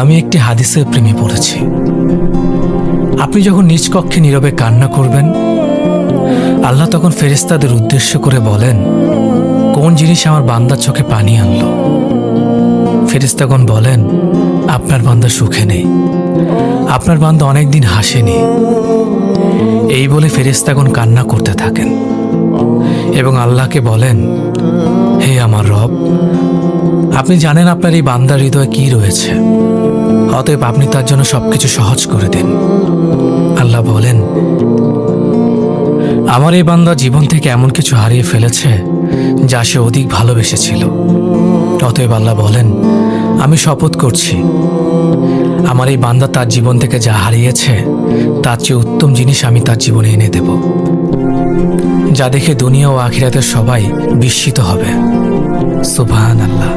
আমি একটি হাদিসের প্রেমে পড়েছি। আপনি যখন নিজ কক্ষে নীরবে কান্না করবেন, আল্লাহ তখন ফেরেশতাদের উদ্দেশ্য করে বলেন, কোন জিনিস আমার বান্দার চোখে পানি আনলো? ফেরেশতাগণ বলেন, আপনার বান্দা সুখে নেই, আপনার বান্দা অনেকদিন হাসেনি। এই বলে ফেরেশতাগণ কান্না করতে থাকেন এবং আল্লাহকে বলেন, হে আমার রব, আপনি জানেন আপনার এই বান্দার হৃদয়ে কি রয়েছে, অতএব আপনি তার জন্য সবকিছু সহজ করে দিন। আল্লাহ বলেন, আমার এই বান্দা জীবন থেকে এমন কিছু হারিয়ে ফেলেছে যা সে অধিক ভালোবেসেছিল। অতএব আল্লাহ বলেন, আমি শপথ করছি, আমার এই বান্দা তার জীবন থেকে যা হারিয়েছে তার চেয়ে উত্তম জিনিস আমি তার জীবনে এনে দেব, যা দেখে দুনিয়া ও আখিরাতের সবাই বিস্মিত হবে। সুবহানাল্লাহ।